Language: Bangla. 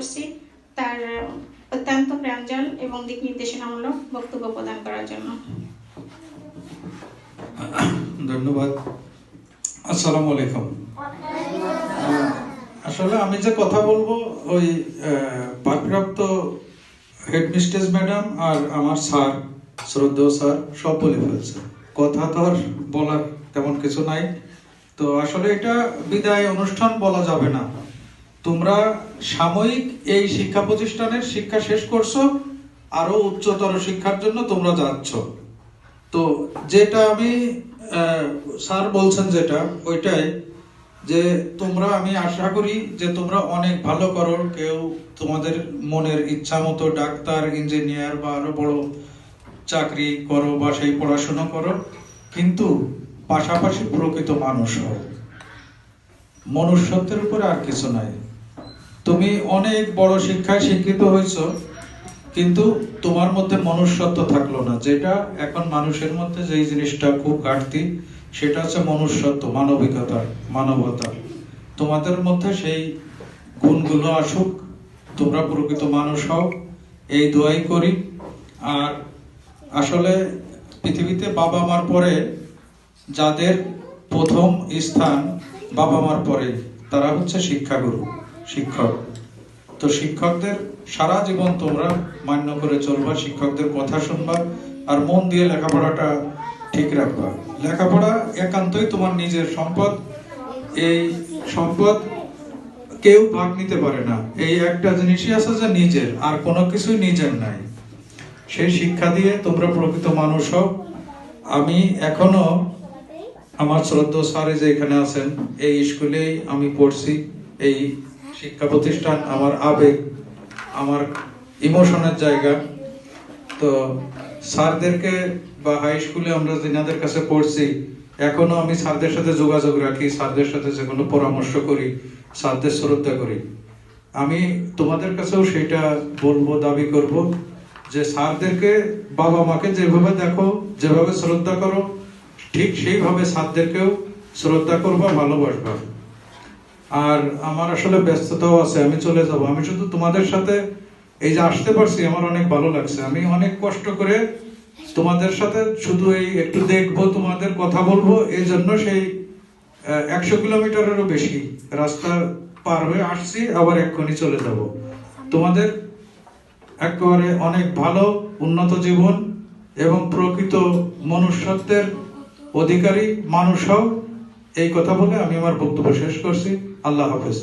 করছি তার অত্যন্ত প্রাঞ্জল এবং দিক নির্দেশনামূলক বক্তব্য প্রদান করার জন্য। ধন্যবাদ। আসসালামু আলাইকুম। আসলে আমি যে কথা বলবো ওই ভারপ্রাপ্ত হেডমিস্ট্রেস ম্যাডাম আর আমার স্যার, শ্রদ্ধেয় স্যার সব বলে ফেলছে, কথা তো আর বলার তেমন কিছু নাই। তো আসলে এটা বিদায় অনুষ্ঠান বলা যাবে না। তোমরা সাময়িক এই শিক্ষা প্রতিষ্ঠানের শিক্ষা শেষ করছো, আরো উচ্চতর শিক্ষার জন্য তোমরা যাচ্ছ। তো যেটা আমি স্যার বলছেন যেটা ওইটাই, যে তোমরা, আমি আশা করি যে তোমরা অনেক ভালো করো। কেউ তোমাদের মনের ইচ্ছা মতো ডাক্তার, ইঞ্জিনিয়ার বা আরো বড় চাকরি করো বা সেই পড়াশোনা করো, কিন্তু পাশাপাশি প্রকৃত মানুষ হও। মনুষ্যত্বের উপরে আর কিছু নাই। তুমি অনেক বড় শিক্ষায় শিক্ষিত হয়েছো, কিন্তু তোমার মধ্যে মনুষ্যত্ব থাকলো না। যেটা এখন মানুষের মধ্যে যেই জিনিসটা খুব ঘাটতি, সেটা হচ্ছে মনুষ্যত্ব, মানবিকতা, মানবতা। তোমাদের মধ্যে সেই গুণগুলো আসুক, তোমরা প্রকৃত মানুষ হও, এই দোয়াই করি। আর আসলে পৃথিবীতে বাবা মার পরে যাদের প্রথম স্থান বাবা মার পরে, তারা হচ্ছে শিক্ষাগুরু, শিক্ষক। তো শিক্ষকদের সারা জীবন তোমরা মান্য করে চলবা, শিক্ষকদের কথা শুনবা, আর মন দিয়ে লেখাপড়াটা ঠিক রাখবা। লেখাপড়া একান্তই তোমার নিজের সম্পদ। এই সম্পদ কেউ ভাগ নিতে পারে না। এই একটা জিনিসই আছে যে নিজের, আর কোনো কিছুই নিজের নাই। সেই শিক্ষা দিয়ে তোমরা প্রকৃত মানুষ হও। আমি এখনো আমার শ্রদ্ধেয় স্যারে যে এখানে আছেন, এই স্কুলেই আমি পড়ছি। এই শিক্ষা প্রতিষ্ঠান আমার আবেগ, আমার ইমোশনের জায়গা। তো স্যারদেরকে বা হাই স্কুলে আমরা যেনাদের কাছে পড়ছি, এখনো আমি স্যারদের সাথে যোগাযোগ রাখি, স্যারদের সাথে যে কোনো পরামর্শ করি, স্যারদের শ্রদ্ধা করি। আমি তোমাদের কাছেও সেটা বলবো, দাবি করব যে স্যারদেরকে, বাবা মাকে যেভাবে দেখো, যেভাবে শ্রদ্ধা করো, ঠিক সেইভাবে স্যারদেরকেও শ্রদ্ধা করবা, ভালোবাসবা। আর আমার আসলে ব্যস্ততাও আছে, আমি চলে যাব। আমি শুধু তোমাদের সাথে এই যে আসতে পারছি, আমার অনেক ভালো লাগছে। আমি অনেক কষ্ট করে তোমাদের সাথে শুধু এই একটু দেখবো, তোমাদের কথা বলবো, এই জন্য সেই 100 কিলোমিটারেরও বেশি রাস্তা পার হয়ে আসছি, আবার এক্ষুনি চলে যাব। তোমাদের একেবারে অনেক ভালো উন্নত জীবন এবং প্রকৃত মনুষ্যত্বের অধিকারী মানুষ হও, এই কথা বলে আমি আমার বক্তব্য শেষ করছি। আল্লাহ হাফেজ।